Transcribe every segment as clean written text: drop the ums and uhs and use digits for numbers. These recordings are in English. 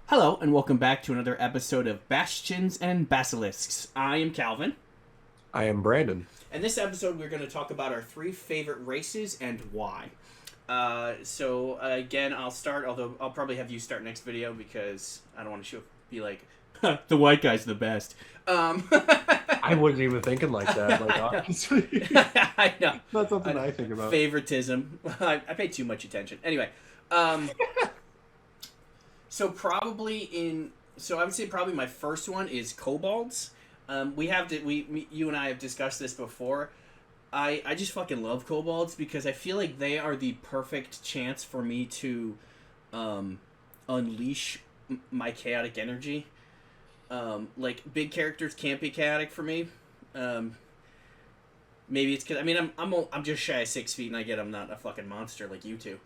Hello, and welcome back to another episode of Bastions and Basilisks. I am Kalvin. I am Brandon. In this episode, we're going to talk about our 3 favorite races and why. Again, I'll start, although I'll probably have you start next video because I don't want to be like, the white guy's the best. I wasn't even thinking like that, honestly. I know. Not something I think about. Favoritism. I pay too much attention. Anyway, So I would say probably my first one is Kobolds. You and I have discussed this before. I just fucking love Kobolds because I feel like they are the perfect chance for me to unleash my chaotic energy. Like big characters can't be chaotic for me. Maybe it's because I'm just shy of 6 feet and I'm not a fucking monster like you two.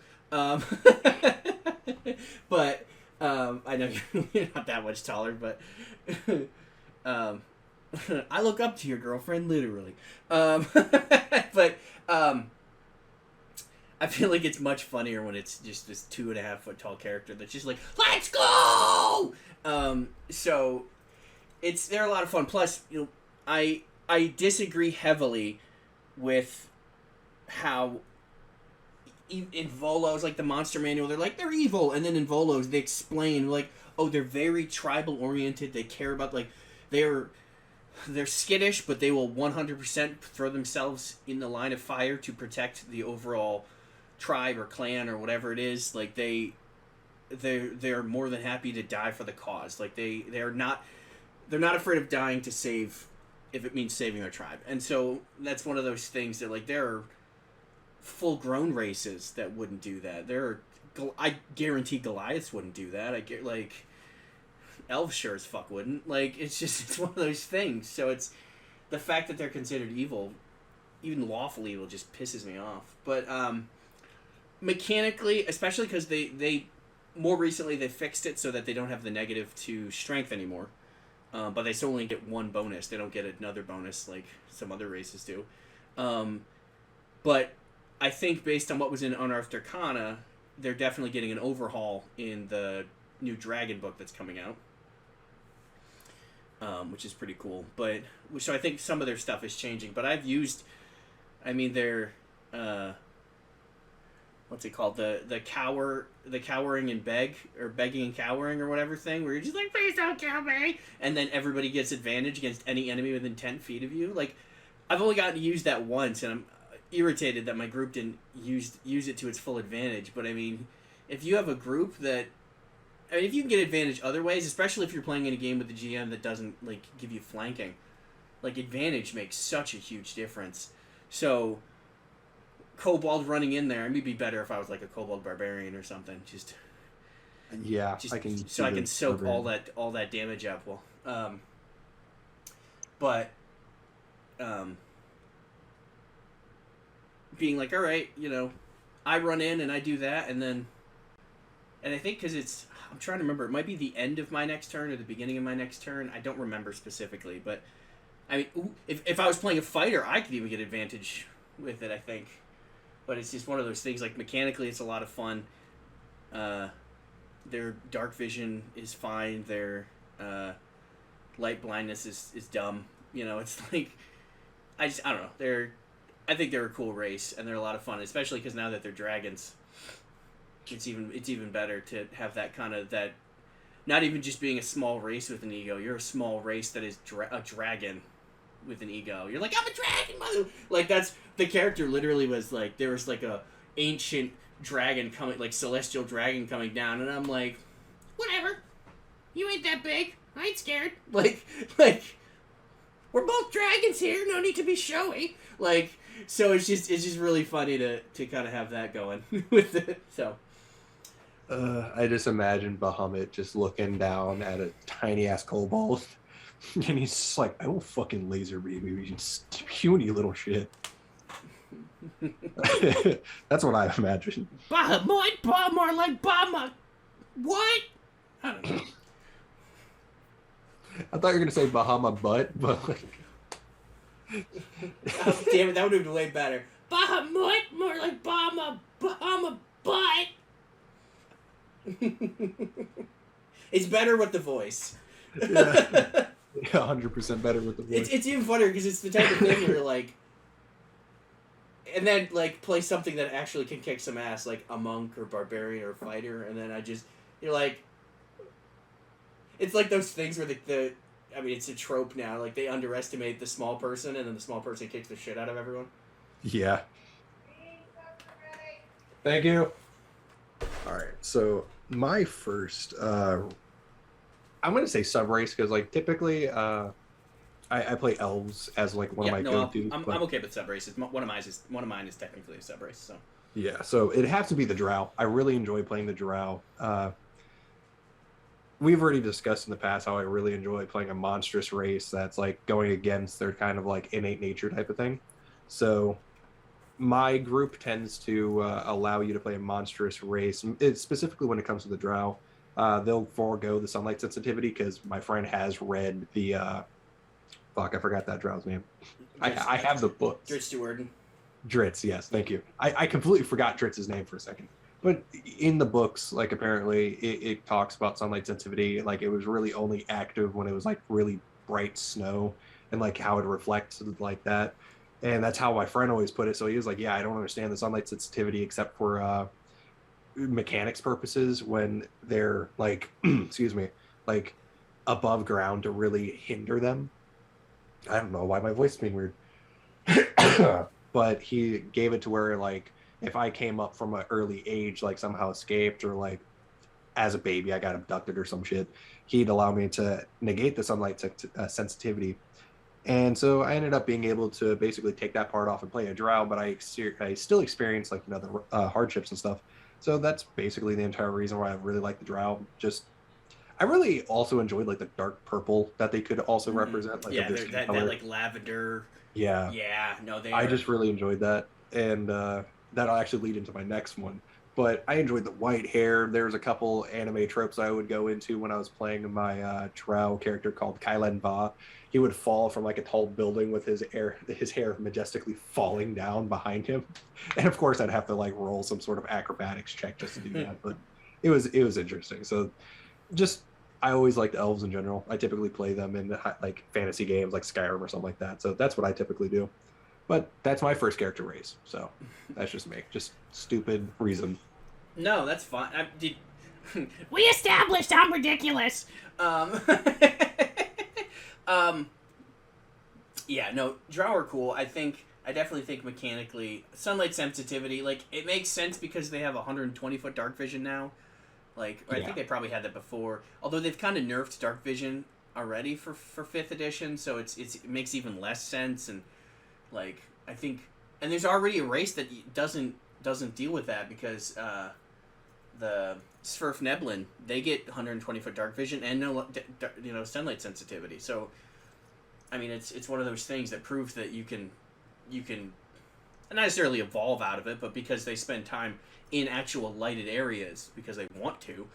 But. I know you're not that much taller, but I look up to your girlfriend, literally. But I feel like it's much funnier when it's just this 2.5 foot tall character that's just like, let's go! So they're a lot of fun. Plus, I disagree heavily with how in Volos, like the monster manual, they're evil, and then in Volos they explain they're very tribal oriented. They care about they're skittish, but they will 100% throw themselves in the line of fire to protect the overall tribe or clan or whatever it is. Like they're more than happy to die for the cause. Like they're not afraid of dying to save, if it means saving their tribe. And so that's one of those things that there are full-grown races that wouldn't do that. I guarantee Goliaths wouldn't do that. Elves sure as fuck wouldn't. It's one of those things. So it's the fact that they're considered evil, even lawful evil, just pisses me off. But mechanically, especially because they more recently they fixed it so that they don't have the negative to strength anymore. But they still only get 1 bonus. They don't get another bonus like some other races do. But I think based on what was in Unearthed Arcana, they're definitely getting an overhaul in the new Dragon book that's coming out, which is pretty cool. So I think some of their stuff is changing. But I've used, their what's it called, the cowering and beg, or begging and cowering or whatever thing, where you're just like, please don't kill me, and then everybody gets advantage against any enemy within 10 feet of you. I've only gotten to use that once, and I'm irritated that my group didn't use it to its full advantage. But if you have a group that, if you can get advantage other ways, especially if you're playing in a game with the GM that doesn't give you flanking, advantage makes such a huge difference. So Kobold running in there, it'd be better if I was a Kobold barbarian or something. I can soak all that damage up. Being all right, I run in and I do that, and I think because I'm trying to remember, it might be the end of my next turn or the beginning of my next turn. I don't remember specifically, but if I was playing a fighter, I could even get advantage with it, I think. But it's just one of those things, mechanically it's a lot of fun. Their dark vision is fine, their light blindness is dumb. It's I don't know, I think they're a cool race, and they're a lot of fun, especially because now that they're dragons, it's even better to have that kind of that. Not even just being a small race with an ego, you're a small race that is a dragon with an ego. You're like, I'm a dragon, mother. That's the character. Literally was there was a ancient dragon coming, celestial dragon coming down, and I'm like, whatever, you ain't that big. I ain't scared. We're both dragons here. No need to be showy. So it's just really funny to kind of have that going with it. So I just imagine Bahamut just looking down at a tiny ass kobold, and he's just like, I will fucking laser beam you, you puny little shit. That's what I imagine. Bahamut, more like Bahamut. What? I don't know. I thought you were gonna say Bahama butt, but oh, damn it, that would have been way better. Bahamut, more like Bahama butt. It's better with the voice. Yeah. 100% better with the voice. It's even funnier because it's the type of thing where like, and then like play something that actually can kick some ass, like a monk or barbarian or fighter, and then you're like, it's like those things where I mean, it's a trope now. Like they underestimate the small person, and then the small person kicks the shit out of everyone. Yeah. Thank you. All right, so my first, I'm gonna say sub race because like typically, I play elves as like one of my go-tos. I'm okay with sub races. One of mine is technically a sub race. So yeah, so it has to be the drow. I really enjoy playing the drow. We've already discussed in the past how I really enjoy playing a monstrous race that's like going against their kind of like innate nature type of thing. So my group tends to allow you to play a monstrous race. It's specifically when it comes to the drow. They'll forego the sunlight sensitivity because my friend has read the fuck, I forgot that drow's name. I have the books. Dritz Stewart. Dritz, yes, thank you. I completely forgot Dritz's name for a second. But in the books, like apparently it talks about sunlight sensitivity. Like it was really only active when it was like really bright snow and like how it reflects like that. And that's how my friend always put it. So he was like, yeah, I don't understand the sunlight sensitivity except for mechanics purposes when they're like, excuse me, like above ground to really hinder them. I don't know why my voice is being weird. But he gave it to where like if I came up from an early age, like somehow escaped or like as a baby I got abducted or some shit, he'd allow me to negate the sunlight sensitivity. And so I ended up being able to basically take that part off and play a drow, but I still experienced like the hardships and stuff. So that's basically the entire reason why I really like the drow. Just I really also enjoyed like the dark purple that they could also represent. Like that like lavender. Yeah. Yeah. No, I just really enjoyed that, and that'll actually lead into my next one. But I enjoyed the white hair. There's a couple anime tropes I would go into when I was playing my drow character called Kylen Ba. He would fall from like a tall building with his hair majestically falling down behind him, and of course I'd have to like roll some sort of acrobatics check just to do that. But it was interesting. So just I always liked elves in general. I typically play them in like fantasy games like Skyrim or something like that. So that's what I typically do. But that's my first character race. So that's just me. Just stupid reason. No, that's fine. We established I'm ridiculous. Yeah, no, drow are cool. I definitely think mechanically sunlight sensitivity, like it makes sense because they have 120-foot dark vision now. Like, I think they probably had that before. Although they've kind of nerfed dark vision already for 5th edition, so it makes even less sense. And like, I think, and there's already a race that doesn't deal with that because the Sverfneblin, they get 120-foot dark vision and no sunlight sensitivity. So, I mean, it's one of those things that proves that you can not necessarily evolve out of it, but because they spend time in actual lighted areas because they want to,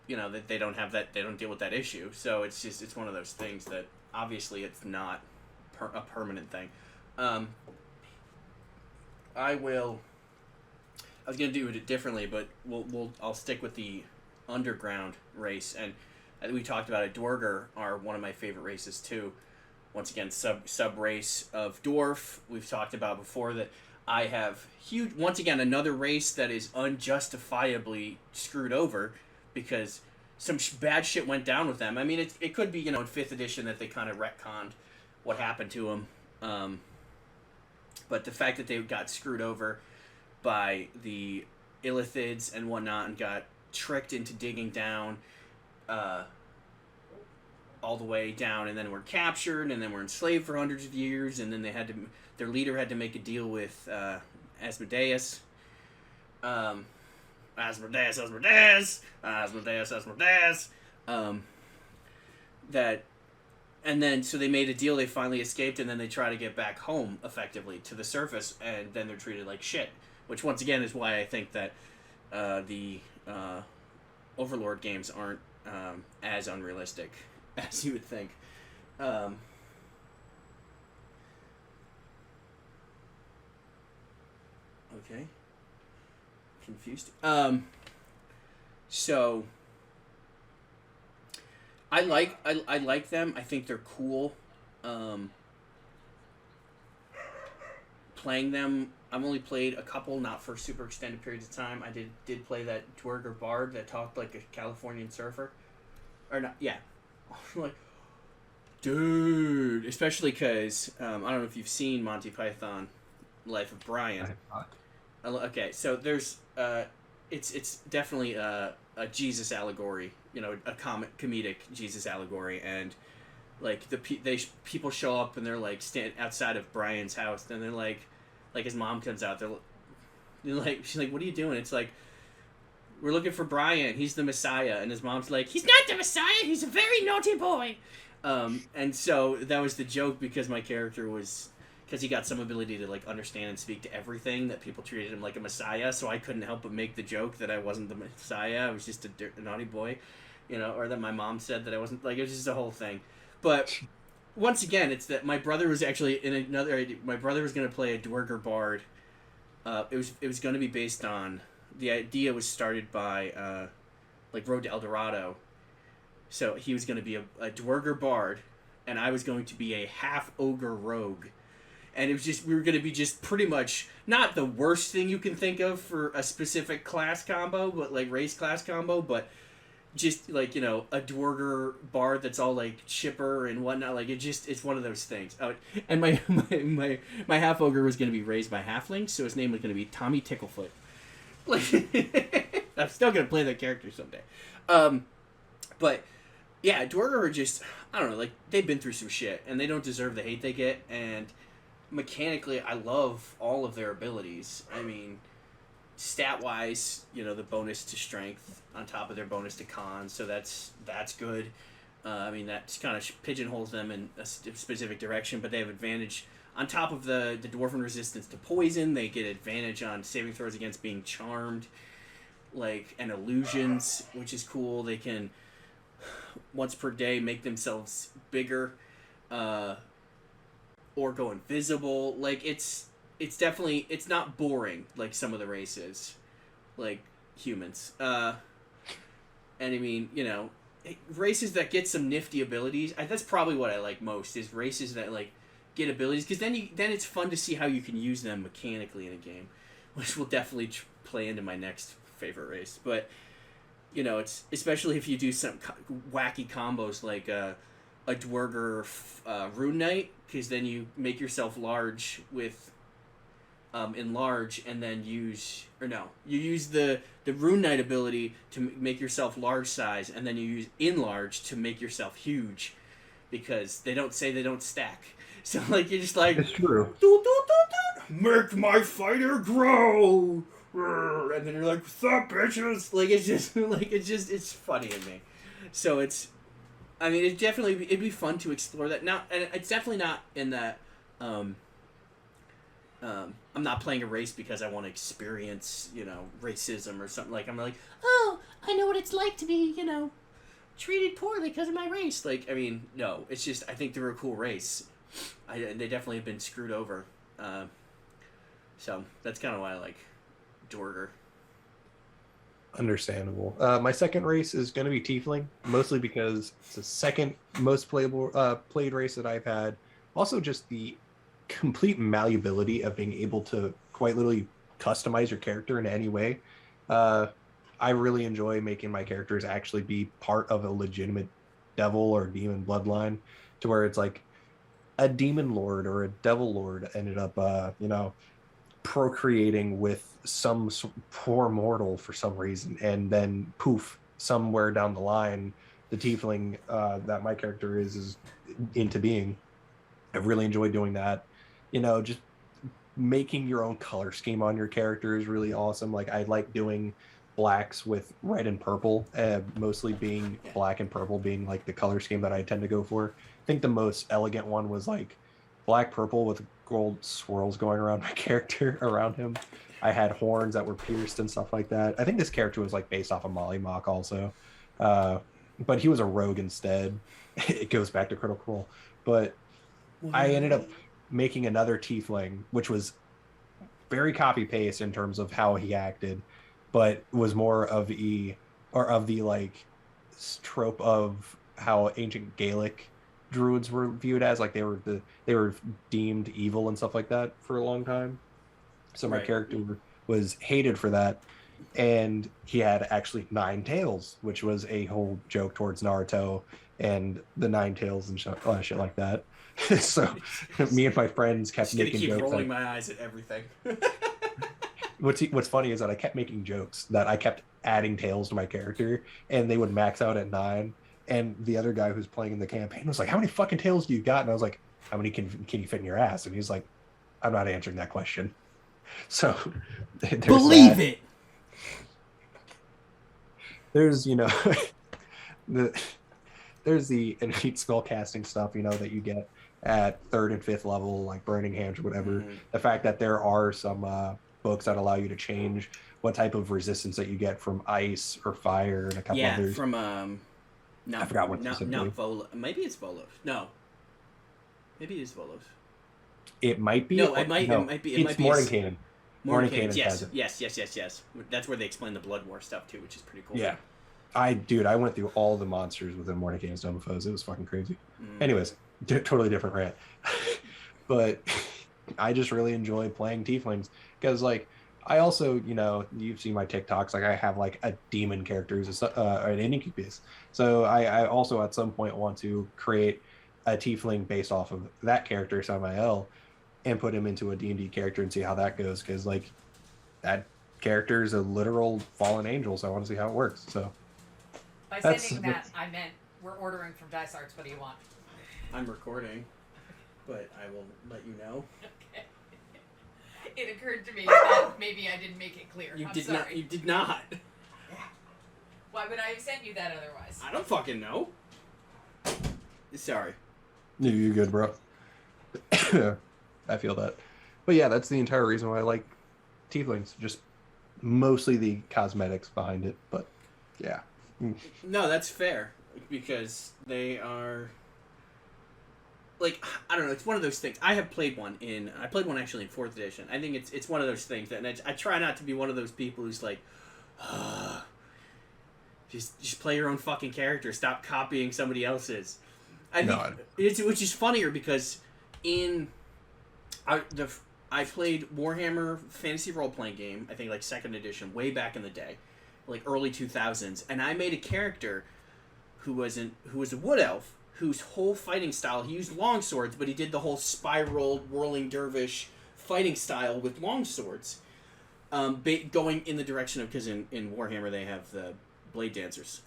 that they don't have that, they don't deal with that issue. So it's one of those things that obviously it's not a permanent thing. I was gonna do it differently, but I'll stick with the underground race, and we talked about it. Dwarger are one of my favorite races too. Once again, sub race of dwarf. We've talked about before that I have once again another race that is unjustifiably screwed over because some bad shit went down with them. I mean, it could be in 5th edition that they kind of retconned what happened to them, but the fact that they got screwed over by the Illithids and whatnot and got tricked into digging down all the way down, and then were captured, and then were enslaved for hundreds of years, and then their leader had to make a deal with Asmodeus. Asmodeus. That, and then so they made a deal. They finally escaped, and then they try to get back home effectively to the surface, and then they're treated like shit. Which once again is why I think that the Overlord games aren't as unrealistic as you would think. Okay. Confused. So I like them. I think they're cool. Playing them, I've only played a couple, not for super extended periods of time. I did play that Dwerger Bard that talked like a Californian surfer, or not? Yeah, like, dude, especially because I don't know if you've seen Monty Python, Life of Brian. I have not. Okay, so there's it's definitely a Jesus allegory, a comedic Jesus allegory, and like people show up and they're like stand outside of Brian's house, and they're like his mom comes out, they're like, she's like, what are you doing? It's like, we're looking for Brian, he's the Messiah, and his mom's like, he's not the Messiah, he's a very naughty boy. And so that was the joke, because my character was, because he got some ability to like understand and speak to everything, that people treated him like a Messiah, so I couldn't help but make the joke that I wasn't the Messiah, I was just a naughty boy, or that my mom said that I wasn't, like, it was just a whole thing. But once again, it's that my brother was actually my brother was going to play a Dwerger Bard. It was going to be based on, the idea was started by like Road to El Dorado. So he was going to be a Dwerger Bard, and I was going to be a half ogre rogue. And it was just, we were going to be just pretty much not the worst thing you can think of for a specific class combo, but like race class combo, but just like, a Dwerger Bard that's all like chipper and whatnot. Like, it's one of those things. And my half ogre was going to be raised by halflings, so his name was going to be Tommy Ticklefoot. Like, I'm still going to play that character someday. But yeah, Dwerger are just, I don't know, like, they've been through some shit, and they don't deserve the hate they get, and mechanically, I love all of their abilities. I mean, stat-wise, the bonus to strength on top of their bonus to con, so that's good. I mean, that kind of pigeonholes them in a specific direction, but they have advantage on top of the dwarven resistance to poison. They get advantage on saving throws against being charmed, like, and illusions, which is cool. They can, once per day, make themselves bigger, or go invisible. Like, it's definitely, it's not boring like some of the races, like humans. And I mean, races that get some nifty abilities. That's probably what I like most, is races that like get abilities, because then it's fun to see how you can use them mechanically in a game, which will definitely play into my next favorite race. But it's especially if you do some wacky combos like a Dwerger Rune Knight, because then you make yourself large with enlarge, and then you use the Rune Knight ability to make yourself large size, and then you use enlarge to make yourself huge, because they don't stack. So like, you're just like, it's true. Make my fighter grow, and then you're like, what's up, bitches? Like, it's funny to me. So it'd be fun to explore that. Now, and it's definitely not in that. I'm not playing a race because I want to experience, racism or something. Like, I'm like, oh, I know what it's like to be, treated poorly because of my race. Like, I mean, no, it's just, I think they're a cool race. They definitely have been screwed over. So that's kind of why I like Dwerger. Understandable. My second race is going to be Tiefling, mostly because it's the second most played race that I've had. Also, just the complete malleability of being able to quite literally customize your character in any way. I really enjoy making my characters actually be part of a legitimate devil or demon bloodline, to where it's like a demon lord or a devil lord ended up procreating with some poor mortal for some reason, and then poof, somewhere down the line the tiefling that my character is into being. I really enjoy doing that. Just making your own color scheme on your character is really awesome. Like, I like doing blacks with red and purple, mostly being black and purple being like the color scheme that I tend to go for. I think the most elegant one was like black purple with gold swirls going around my character around him. I had horns that were pierced and stuff like that. I think this character was like based off of Mollymawk also, but he was a rogue instead. It goes back to Critical Role. But I ended up making another tiefling, which was very copy paste in terms of how he acted, but was more of the like trope of how ancient Gaelic druids were viewed as, like they were deemed evil and stuff like that for a long time. So my character was hated for that, and he had actually 9 tails, which was a whole joke towards Naruto and the 9 tails and shit like that. So me and my friends kept making jokes. Keep rolling my eyes at everything. What's funny is that I kept making jokes that I kept adding tails to my character, and they would max out at 9. And the other guy who's playing in the campaign was like, "How many fucking tails do you got?" And I was like, "How many can you fit in your ass?" And he's like, "I'm not answering that question." So believe it. There's there's the innate spell casting stuff, that you get at 3rd and 5th level, like Burning Hands or whatever. Mm-hmm. The fact that there are some books that allow you to change what type of resistance that you get from ice or fire and a couple others. Yeah, from I forgot what not Volos. Maybe it's Volos. No, maybe it is Volos. It might be. No, it might be. It's Mordenkainen. Mordenkainen. Yes. That's where they explain the Blood War stuff too, which is pretty cool. Yeah. I went through all the monsters within Mordenkainen's Dome of Foes. It was fucking crazy. Anyways, totally different rant. But I just really enjoy playing Tieflings because, like, I also, you've seen my TikToks. Like, I have like a demon character who's an incubus. So I also at some point want to create a Tiefling based off of that character, Samael, and put him into a D&D character and see how that goes. Because, like, that character is a literal fallen angel, so I want to see how it works. So. By sending that, I meant we're ordering from Dice Arts. What do you want? I'm recording, but I will let you know. Okay. It occurred to me that maybe I didn't make it clear. You I'm did sorry. not. You did not. Why would I have sent you that otherwise? I don't fucking know. Sorry. You're good, bro. I feel that. But yeah, that's the entire reason why I like Tieflings. Just mostly the cosmetics behind it, but yeah. No, that's fair, because they are, like, I don't know, it's one of those things. I played one actually in 4th edition. I think it's one of those things that, and I try not to be one of those people who's like, just play your own fucking character, stop copying somebody else's. Which is funnier because I played Warhammer Fantasy Role-Playing Game, I think like 2nd edition, way back in the day. Like early 2000s, and I made a character who was a wood elf whose whole fighting style, he used long swords, but he did the whole spiral whirling dervish fighting style with long swords, going in the direction of, because in Warhammer they have the blade dancers,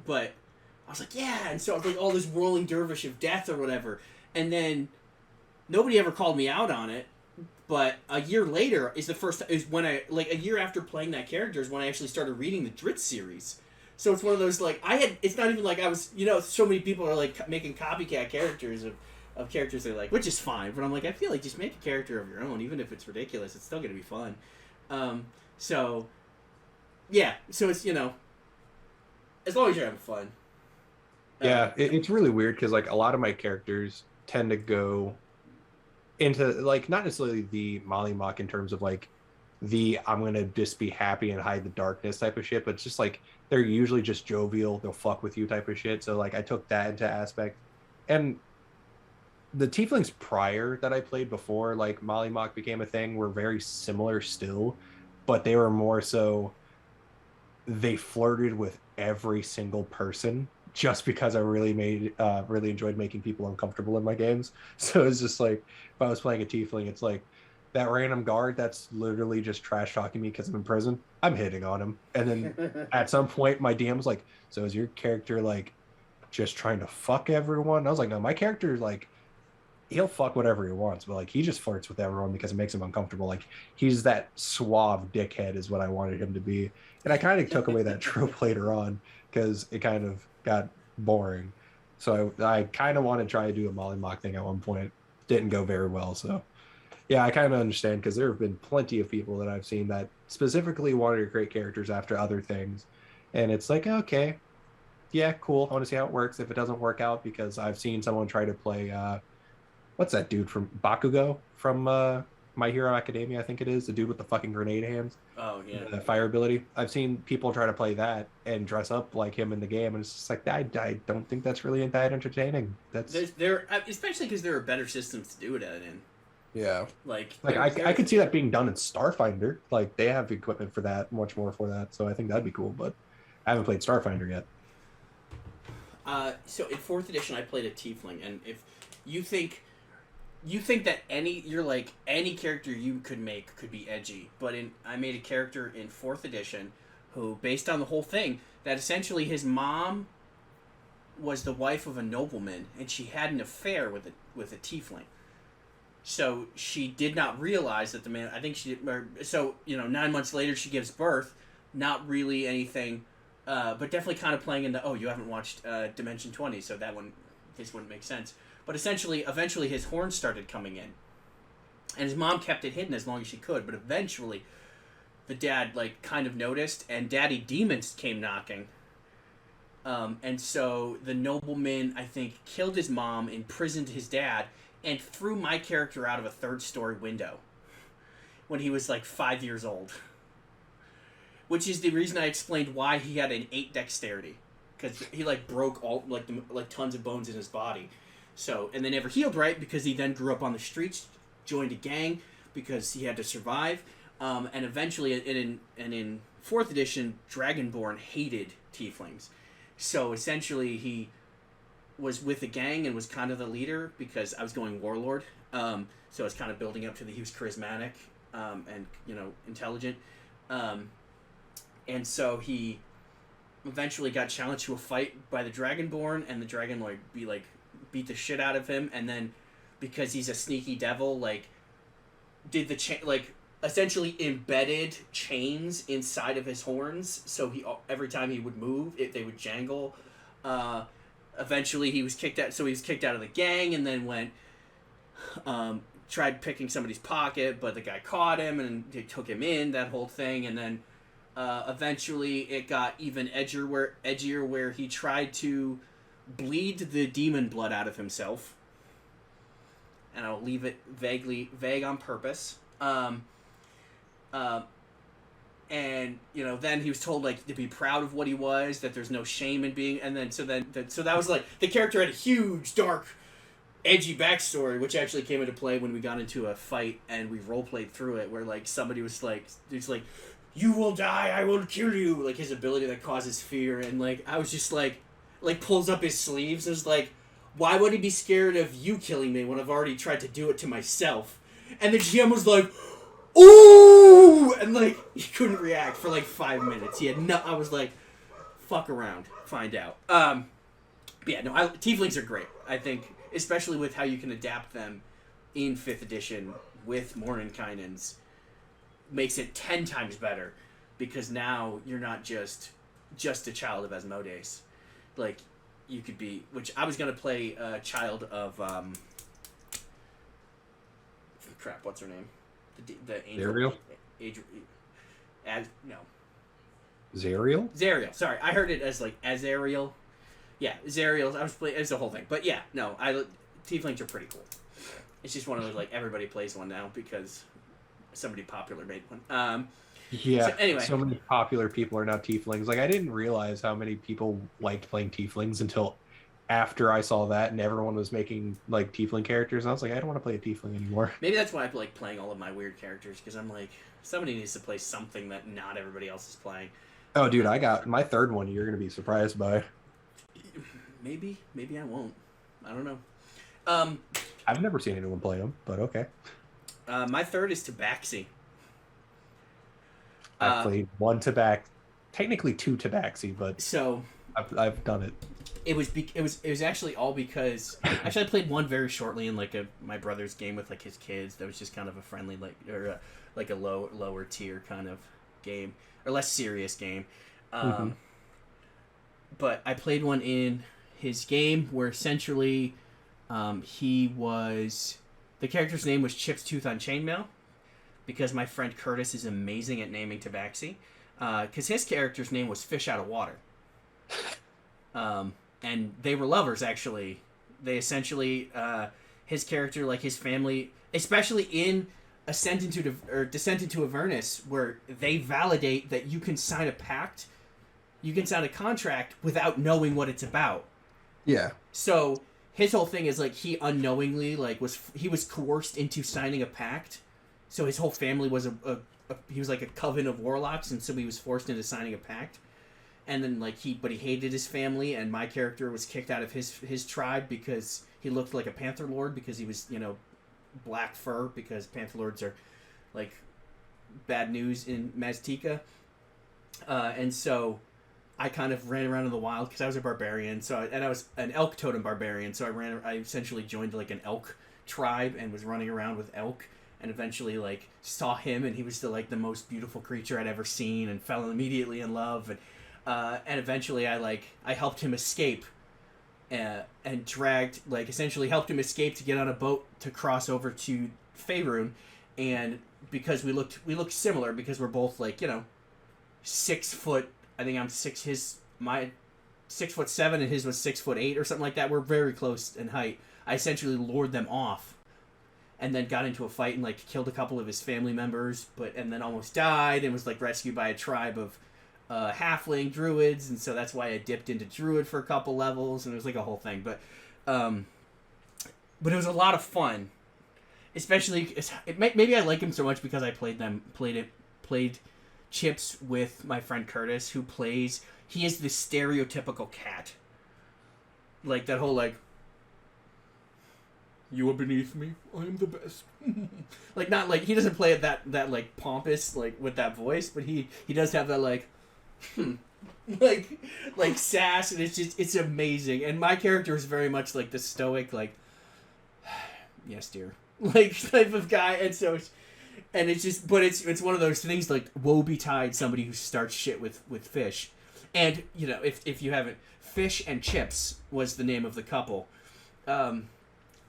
but I was like, yeah, and so I was like all this whirling dervish of death or whatever, and then nobody ever called me out on it. But a year later is when I, like, a year after playing that character is when I actually started reading the Dritz series. So it's one of those, like, it's not even like I was, so many people are, like, making copycat characters of characters they like, which is fine. But I'm like, I feel like just make a character of your own, even if it's ridiculous, it's still going to be fun. So, yeah, so it's, as long as you're having fun. Yeah, it's really weird because, like, a lot of my characters tend to go into, like, not necessarily the Molly Mock in terms of, like, I'm gonna just be happy and hide the darkness type of shit, but it's just like they're usually just jovial, they'll fuck with you type of shit. So, like, I took that into aspect. And the Tieflings prior that I played before, like, Molly Mock became a thing, were very similar still, but they were more so, they flirted with every single person just because I really enjoyed making people uncomfortable in my games. So it's just like, if I was playing a Tiefling, it's like that random guard that's literally just trash talking me because I'm in prison, I'm hitting on him. And then at some point my DM's like, so is your character like just trying to fuck everyone? And I was like, no, my character, like, he'll fuck whatever he wants, but like he just flirts with everyone because it makes him uncomfortable. Like, he's that suave dickhead is what I wanted him to be. And I kind of took away that trope later on because it kind of got boring. So I kind of want to try to do a Molly Mock thing at one point. Didn't go very well. So yeah, I kind of understand, because there have been plenty of people that I've seen that specifically wanted to create characters after other things. And it's like, okay, yeah, cool. I want to see how it works. If it doesn't work out, because I've seen someone try to play, what's that dude from Bakugo from My Hero Academia, I think it is, the dude with the fucking grenade hands. Oh yeah. The fire ability. I've seen people try to play that and dress up like him in the game, and it's just like I don't think that's really that entertaining. That's There especially because there are better systems to do it in. yeah. Like I could see that being done in Starfinder. Like they have equipment for that, much more for that. So I think that'd be cool. But I haven't played Starfinder yet. So in 4th edition, I played a Tiefling, and if you think that any character you could make could be edgy, but I made a character in 4th edition who, based on the whole thing, that essentially his mom was the wife of a nobleman, and she had an affair with a Tiefling. So she did not realize that the man. I think she. So 9 months later, she gives birth. Not really anything, but definitely kind of playing into. Oh, you haven't watched Dimension 20, so this wouldn't make sense. But eventually, his horns started coming in, and his mom kept it hidden as long as she could. But eventually, the dad kind of noticed, and Daddy Demons came knocking. And so the nobleman, I think, killed his mom, imprisoned his dad, and threw my character out of a 3rd-story window when he was 5 years old. Which is the reason I explained why he had an 8 dexterity, because he broke all tons of bones in his body. So, and they never healed right because he then grew up on the streets, joined a gang because he had to survive, and eventually, in 4th edition, Dragonborn hated Tieflings. So essentially, he was with the gang and was kind of the leader because I was going warlord. So I was kind of building up to he was charismatic and intelligent. And so he eventually got challenged to a fight by the Dragonborn, and the dragon beat the shit out of him. And then because he's a sneaky devil, did the essentially embedded chains inside of his horns. So every time he would move, they would jangle. Eventually, he was kicked out. So he was kicked out of the gang, and then tried picking somebody's pocket, but the guy caught him, and they took him in. That whole thing, and then eventually it got even edgier, where he tried to bleed the demon blood out of himself. And I'll leave it vague on purpose. And then he was told to be proud of what he was, that there's no shame in being, and then so that was the character had a huge dark edgy backstory, which actually came into play when we got into a fight and we role played through it, where somebody was it's you will die, I will kill you, his ability that causes fear, and I was just pulls up his sleeves and is why would he be scared of you killing me when I've already tried to do it to myself? And the GM was ooh! And he couldn't react for 5 minutes. He had I was fuck around, find out. Tieflings are great. I think, especially with how you can adapt them in 5th edition with Mordenkainen's, makes it 10 times better, because now you're not just a child of Asmodeus. You could be, which I was gonna play a child of crap. What's her name? The angel. Zariel? Zariel. Sorry, I heard it as Azariel. Yeah, Zariel. I was playing. It's the whole thing, but yeah, no. Tieflings are pretty cool. It's just one of those everybody plays one now because somebody popular made one. Yeah. So anyway, so many popular people are now Tieflings. I didn't realize how many people liked playing Tieflings until after I saw that, and everyone was making Tiefling characters, and I was I don't want to play a Tiefling anymore. Maybe that's why I like playing all of my weird characters, because I'm somebody needs to play something that not everybody else is playing. Oh, dude, I got my 3rd one. You're gonna be surprised by. Maybe I won't. I don't know. I've never seen anyone play them, but okay. My 3rd is Tabaxi. I've played one Tabaxi, technically 2 Tabaxi, but so I've done it. It was actually all because I played one very shortly in my brother's game with his kids. That was just kind of a friendly a lower tier kind of game, or less serious game. But I played one in his game where essentially the character's name was Chips Tooth on Chainmail, because my friend Curtis is amazing at naming Tabaxi, because his character's name was Fish Out of Water. And they were lovers, actually. They essentially, his character, his family, especially in Descent into Avernus, where they validate that you can sign a pact, you can sign a contract without knowing what it's about. Yeah. So his whole thing is like he unknowingly he was coerced into signing a pact. So his whole family was he was like a coven of warlocks, and so he was forced into signing a pact. And then he hated his family, and my character was kicked out of his tribe because he looked like a Panther Lord because he was black fur, because Panther Lords are like bad news in Maztica. And so I kind of ran around in the wild because I was a barbarian. And I was an elk totem barbarian. So I essentially joined like an elk tribe and was running around with elk, and eventually saw him, and he was still the most beautiful creature I'd ever seen, and fell immediately in love. And eventually I helped him escape, and dragged, essentially helped him escape to get on a boat to cross over to Faerun. And because we looked similar, because we're both 6 foot, I think I'm 6'7" and his was 6'8" or something like that. We're very close in height. I essentially lured them off, and then got into a fight and killed a couple of his family members, and then almost died, and was rescued by a tribe of halfling druids, and so that's why I dipped into druid for a couple levels, and it was a whole thing. But it was a lot of fun, especially maybe I like him so much because I played Chips with my friend Curtis, who he is the stereotypical cat, that whole you are beneath me, I am the best. Not he doesn't play it that pompous with that voice, but he does have that sass, and it's amazing. And my character is very much the stoic yes dear type of guy, and so it's one of those things woe betide somebody who starts shit with fish. And if you haven't, Fish and Chips was the name of the couple.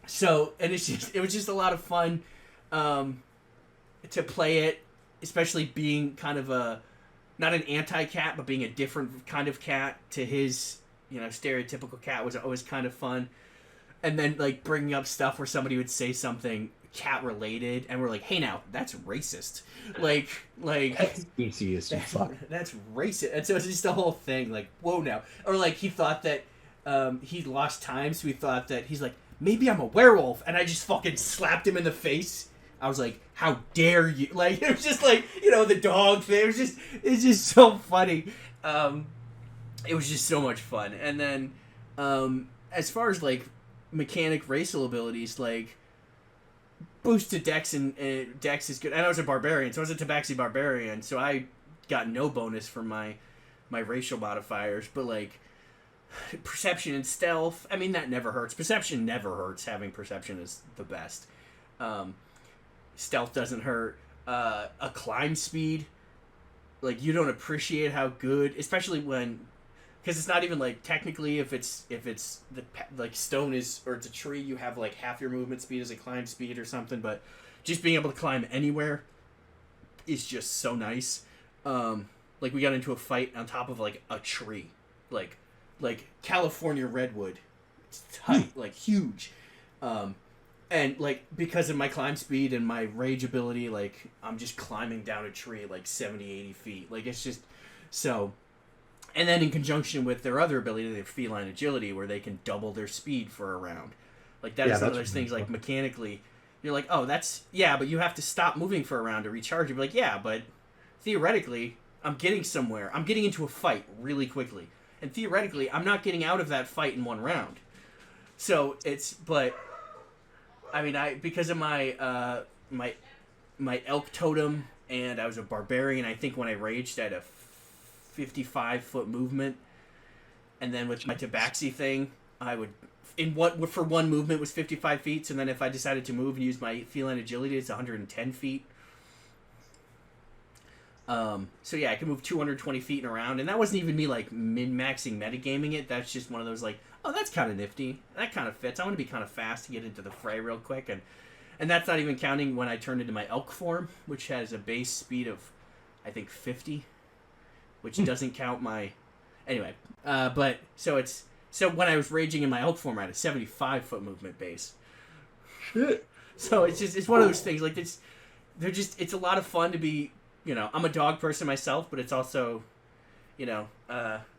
So, and it was just a lot of fun to play it, especially being kind of not an anti-cat, but being a different kind of cat to his, stereotypical cat was always kind of fun. And then, bringing up stuff where somebody would say something cat-related, and we're hey, now, that's racist. That's speciest, you fuck. That's racist. And so it's just the whole thing, whoa, now. Or, he thought that he lost time, so he thought that he's maybe I'm a werewolf, and I just fucking slapped him in the face. I was how dare you? It was just the dog thing. It's just so funny. It was just so much fun. And then, as far as mechanic racial abilities, boost to Dex, and Dex is good. And I was a barbarian, so I was a Tabaxi barbarian, so I got no bonus for my racial modifiers, but perception and stealth, I mean, that never hurts. Perception never hurts. Having perception is the best. Stealth doesn't hurt. A climb speed, you don't appreciate how good, especially when, because it's not even technically if it's the stone is, or it's a tree, you have half your movement speed as a climb speed or something, but just being able to climb anywhere is just so nice. We got into a fight on top of a tree, California redwood. It's tight, huge. And because of my climb speed and my rage ability, I'm just climbing down a tree 70, 80 feet. It's just so. And then in conjunction with their other ability, their feline agility, where they can double their speed for a round. That is one of those things, mechanically, you're oh, that's, yeah, but you have to stop moving for a round to recharge. You'd be yeah, but theoretically, I'm getting somewhere. I'm getting into a fight really quickly. And theoretically, I'm not getting out of that fight in one round. So but I mean, because of my my elk totem, and I was a barbarian, I think when I raged, I had a 55-foot movement, and then with my Tabaxi thing, I would for one movement was 55 feet. So then if I decided to move and use my feline agility, it's 110 feet. So yeah, I could move 220 feet in a round, and that wasn't even me min-maxing metagaming it. That's just one of those oh, that's kind of nifty. That kind of fits. I want to be kind of fast to get into the fray real quick, and that's not even counting when I turned into my elk form, which has a base speed of, I think, 50, which doesn't count my, anyway. But so when I was raging in my elk form, I had a 75-foot movement base. Shit. So it's one of those things it's. it's a lot of fun to be, I'm a dog person myself, but it's also,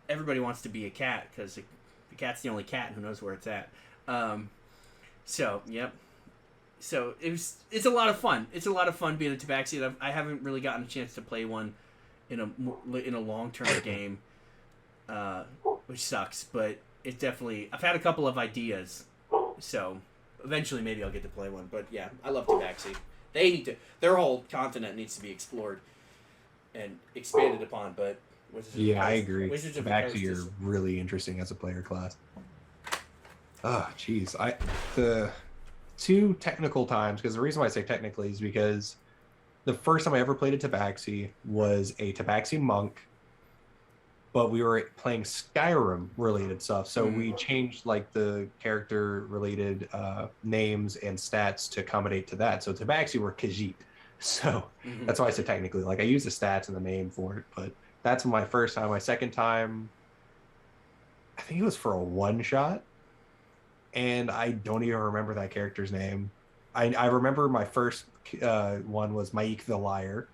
everybody wants to be a cat because the cat's the only cat who knows where it's at. So, yep. So it's a lot of fun. It's a lot of fun being a Tabaxi. I haven't really gotten a chance to play one in a long-term game, which sucks. But it's definitely, I've had a couple of ideas, so eventually maybe I'll get to play one. But yeah, I love Tabaxi. Their whole continent needs to be explored and expanded upon. But I agree. Tabaxi are really interesting as a player class. Oh, jeez. The two technical times, because the reason why I say technically is because the first time I ever played a Tabaxi was a Tabaxi monk, but we were playing Skyrim related stuff, so we changed like the character related names and stats to accommodate to that. So Tabaxi were Khajiit, so that's why I said technically. Like I used the stats and the name for it, but that's my first time. My second time, I think it was for a one shot. And I don't even remember that character's name. I remember my first one was Maik the Liar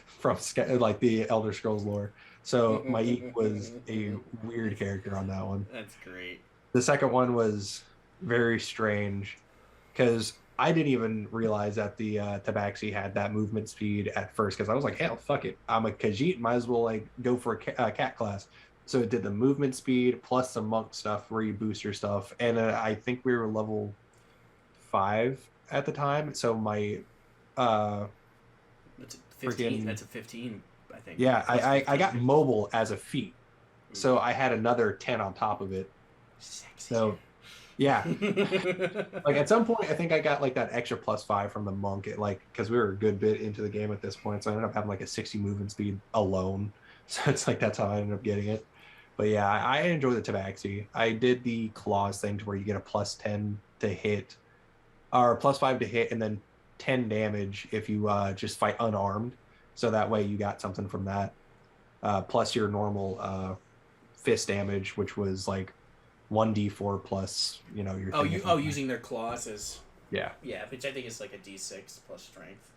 from like the Elder Scrolls lore. So Maik was a weird character on that one. That's great. The second one was very strange because I didn't even realize that the Tabaxi had that movement speed at first because I was like, hell, fuck it. I'm a Khajiit, might as well like go for a cat class. So it did the movement speed plus some monk stuff where you boost your stuff. And I think we were level 5 at the time. So my... that's a 15. That's a 15, I think. Yeah, I got mobile as a feat. So I had another 10 on top of it. Sexy. So, yeah. Like at some point, I think I got like that extra +5 from the monk. Because we were a good bit into the game at this point. So I ended up having like a 60 movement speed alone. So it's like that's how I ended up getting it. But yeah, I enjoy the Tabaxi. I did the claws thing to where you get a +10 to hit, or +5 to hit, and then 10 damage if you just fight unarmed. So that way you got something from that. Plus your normal fist damage, which was like 1d4 plus, your thing. Using their claws as... Yeah, which I think is like a d6 plus strength.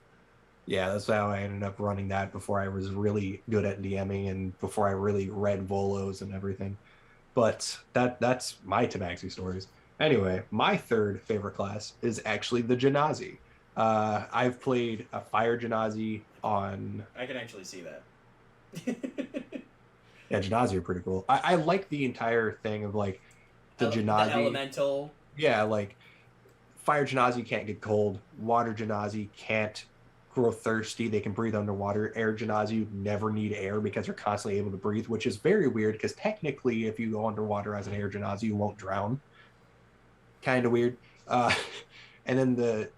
Yeah, that's how I ended up running that before I was really good at DMing and before I really read Volos and everything. But that's my Tabaxi stories. Anyway, my third favorite class is actually the Jannazi. I've played a Fire Jannazi on... I can actually see that. Yeah, Jannazi are pretty cool. I like the entire thing of like the Jannazi. The elemental. Yeah, like Fire Jannazi can't get cold. Water Jannazi can't grow thirsty. They can breathe underwater. Air Jannazi never need air because they're constantly able to breathe, which is very weird because technically if you go underwater as an air Jannazi, you won't drown. Kind of weird. And then the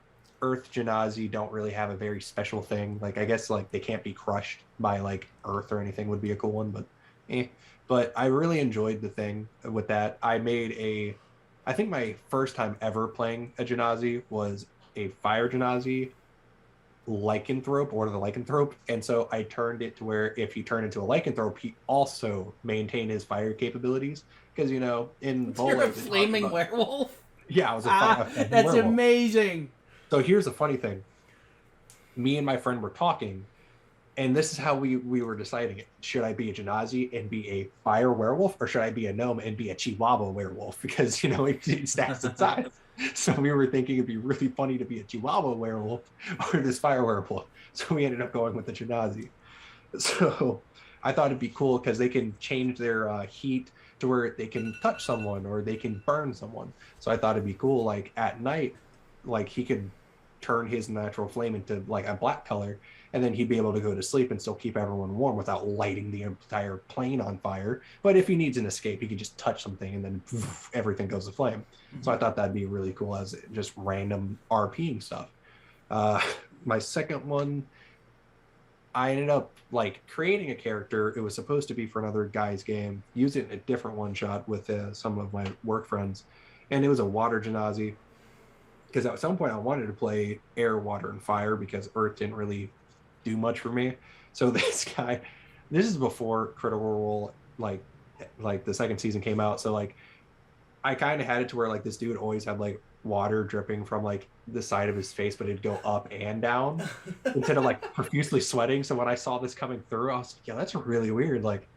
Earth Jannazi don't really have a very special thing. Like I guess like they can't be crushed by like Earth or anything would be a cool one, but But I really enjoyed the thing with that. I think my first time ever playing a Jannazi was a Fire Jannazi lycanthrope, or the lycanthrope, and so I turned it to where if you turn into a lycanthrope, he also maintained his fire capabilities because in You're a flaming werewolf. Yeah, I was a that's werewolf. Amazing. So here's the funny thing: me and my friend were talking, and this is how we were deciding it. Should I be a Jannazi and be a fire werewolf, or should I be a gnome and be a Chihuahua werewolf? Because it stacks in size. So we were thinking it'd be really funny to be a Chihuahua werewolf or this fire werewolf. So we ended up going with the Jannazi. So I thought it'd be cool because they can change their heat to where they can touch someone or they can burn someone. So I thought it'd be cool, like at night, like he could turn his natural flame into like a black color, and then he'd be able to go to sleep and still keep everyone warm without lighting the entire plane on fire. But if he needs an escape, he could just touch something and then everything goes to flame. So I thought that'd be really cool as just random RPing stuff. My second one, I ended up like creating a character. It was supposed to be for another guy's game, using a different one shot with some of my work friends, and it was a water Jannazi. Because at some point I wanted to play air, water, and fire because Earth didn't really do much for me. So this guy, this is before Critical Role, like the second season came out. So like I kind of had it to where like this dude always had like water dripping from like the side of his face, but it'd go up and down instead of like profusely sweating. So when I saw this coming through, I was like, yeah, that's really weird. Like,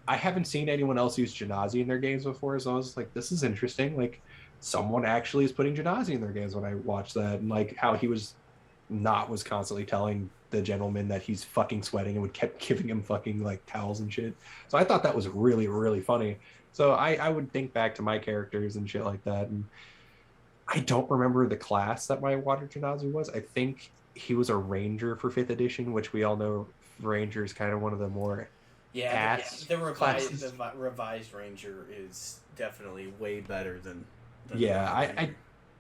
I haven't seen anyone else use Jannazi in their games before, so I was like, this is interesting. Like, someone actually is putting Jannazi in their games when I watched that, and like how he was constantly telling the gentleman that he's fucking sweating and would kept giving him fucking like towels and shit. So I thought that was really, really funny. So I would think back to my characters and shit like that, and I don't remember the class that my water Jannazi was. I think he was a ranger for 5th edition, which we all know ranger is kind of one of the more the revised ranger is definitely way better than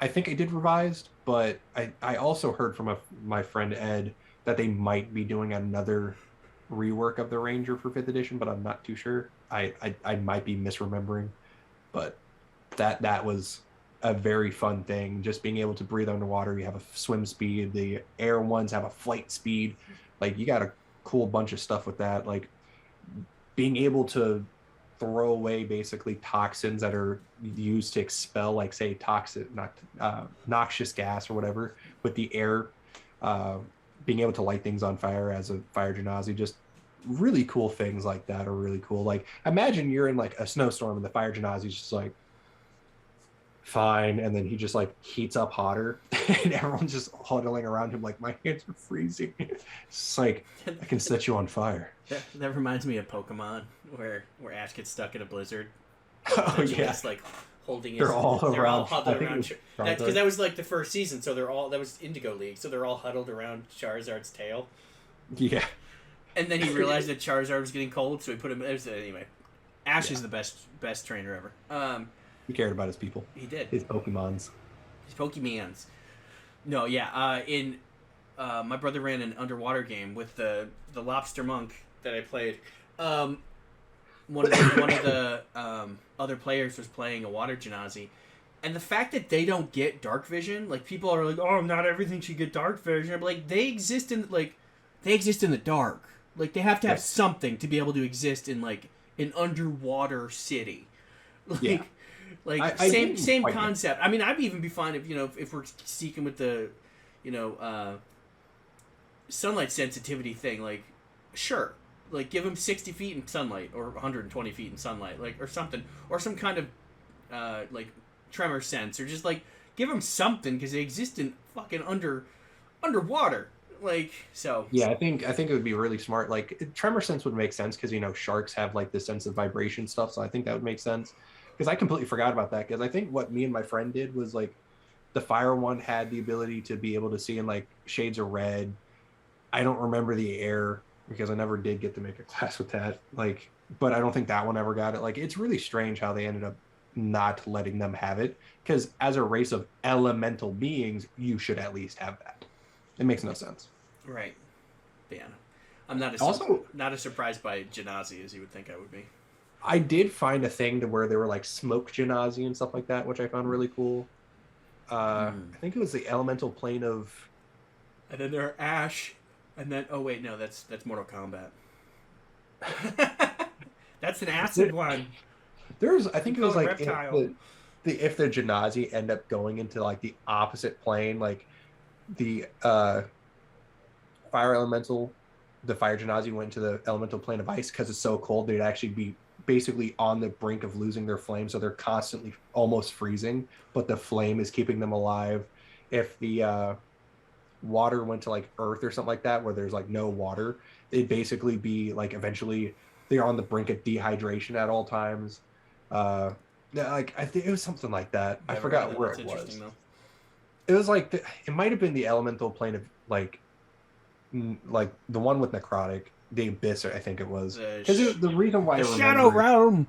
I think I did revised, but I also heard from my friend Ed that they might be doing another rework of the ranger for 5th edition, but I'm not too sure. I might be misremembering, but that was a very fun thing, just being able to breathe underwater. You have a swim speed, the air ones have a flight speed, like you got a cool bunch of stuff with that, like being able to throw away basically toxins that are used to expel, like say noxious gas or whatever with the air, being able to light things on fire as a fire Jannazi. Just really cool things like that are really cool. Like imagine you're in like a snowstorm and the fire Jannazi is just like fine, and then he just like heats up hotter and everyone's just huddling around him like my hands are freezing. It's like I can set you on fire. That reminds me of Pokemon where Ash gets stuck in a blizzard. Oh yeah, just like holding they're all huddled around. That's because that was like the first season, so that was Indigo League, so they're all huddled around Charizard's tail. Yeah, and then he realized that Charizard was getting cold, so he put him. Anyway, Ash is the best trainer ever. He cared about his people. He did. His Pokemons. No, yeah. My brother ran an underwater game with the lobster monk that I played. One of the other players was playing a water Jannazi, and the fact that they don't get dark vision, like people are like, oh, not everything should get dark vision. I'm like, they exist in the dark. Like they have to have something to be able to exist in like an underwater city. Like same concept. I mean, I'd even be fine if we're seeking with the, sunlight sensitivity thing. Like, sure, like give them 60 feet in sunlight or 120 feet in sunlight, like or something, or some kind of like tremor sense, or just like give them something because they exist in fucking underwater. Like so. Yeah, I think it would be really smart. Like tremor sense would make sense because sharks have like this sense of vibration stuff, so I think that would make sense. Because I completely forgot about that. Because I think what me and my friend did was like, the fire one had the ability to be able to see in like shades of red. I don't remember the air because I never did get to make a class with that. Like, but I don't think that one ever got it. Like, it's really strange how they ended up not letting them have it. Because as a race of elemental beings, you should at least have that. It makes no sense. Right. Yeah. I'm not as surprised by Jannazi as you would think I would be. I did find a thing to where there were like smoke Jannazi and stuff like that, which I found really cool. I think it was the elemental plane of. And then there are Ash, and then that's Mortal Kombat. That's an acid one. I think it was like if the Jannazi end up going into like the opposite plane, like the fire elemental, the fire Jannazi went to the elemental plane of ice because it's so cold they'd actually be basically on the brink of losing their flame, so they're constantly almost freezing, but the flame is keeping them alive. If the water went to like earth or something like that where there's like no water, it'd basically be like eventually they're on the brink of dehydration at all times. Like I think it was something like that. I forgot where it was. It was like it might have been the elemental plane of like the one with necrotic. The Abyss, I think it was. Because the reason why the Shadow Realm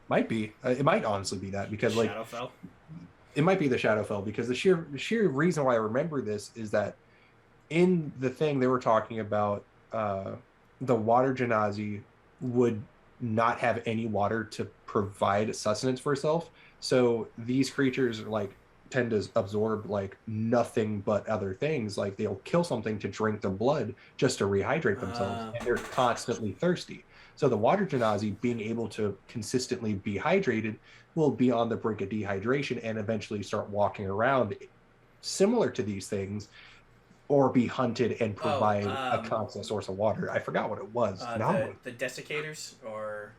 might be. It might honestly be that because like Shadowfell. It might be the Shadowfell because the sheer reason why I remember this is that in the thing they were talking about the water Jannazi would not have any water to provide sustenance for itself. So these creatures like tend to absorb like nothing but other things. Like they'll kill something to drink their blood just to rehydrate themselves, and they're constantly thirsty. So the water Jannazi, being able to consistently be hydrated, will be on the brink of dehydration and eventually start walking around similar to these things, or be hunted and provide a constant source of water. I forgot what it was. The desiccators, or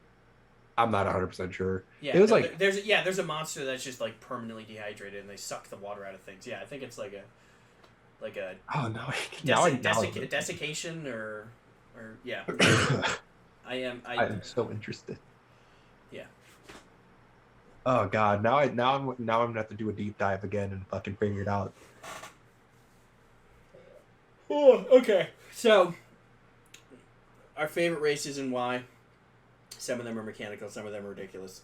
I'm not 100% sure. Yeah, it was there's a monster that's just like permanently dehydrated and they suck the water out of things. Yeah, I think it's like a oh no, desiccation or yeah. I am so interested. Yeah. Oh god, now I'm gonna have to do a deep dive again and fucking figure it out. Oh, okay. So, our favorite races and why. Some of them are mechanical, some of them are ridiculous.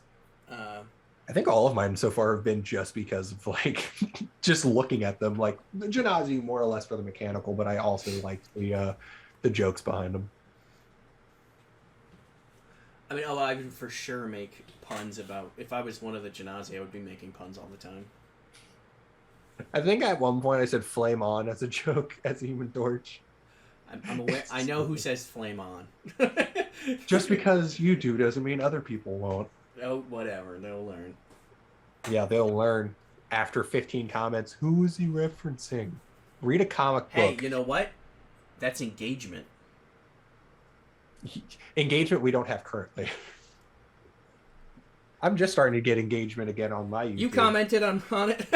I think all of mine so far have been just because of, like, just looking at them. Like, the Jannazi more or less for the mechanical, but I also like the jokes behind them. I mean, I would for sure make puns about... If I was one of the Jannazi, I would be making puns all the time. I think at one point I said flame on as a joke as a Human Torch. I'm aware. I know who says flame on. Just because you do doesn't mean other people won't. Oh, whatever. They'll learn. Yeah, they'll learn after 15 comments. Who is he referencing? Read a comic book. Hey, you know what? That's engagement. Engagement we don't have currently. I'm just starting to get engagement again on my YouTube. You commented on it.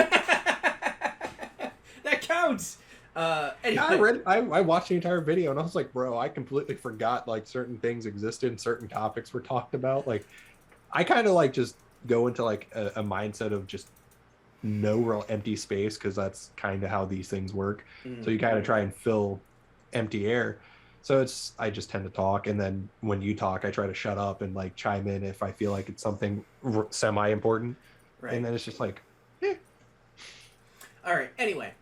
That counts. Anyway. I watched the entire video and I was like, bro, I completely forgot like certain things existed and certain topics were talked about. Like, I kind of like just go into like a mindset of just no real empty space, because that's kind of how these things work. So you kind of try and fill empty air. So I just tend to talk, and then when you talk, I try to shut up and like chime in if I feel like it's something semi-important. Right. And then it's just like, eh. All right. Anyway,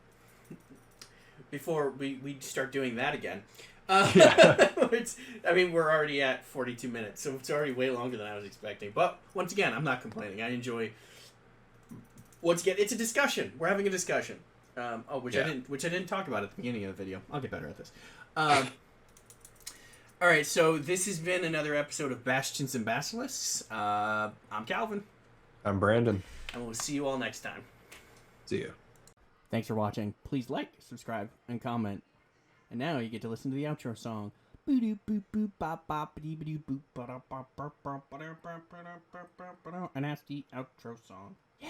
before we start doing that again, I mean, we're already at 42 minutes, so it's already way longer than I was expecting. But once again, I'm not complaining. I enjoy. Once again, it's a discussion. We're having a discussion. Which I didn't talk about at the beginning of the video. I'll get better at this. All right, so this has been another episode of Bastions and Basilisks. I'm Kalvin. I'm Brandon. And we'll see you all next time. See you. Thanks for watching. Please like, subscribe, and comment. And now you get to listen to the outro song. And that's the outro song. Yeah.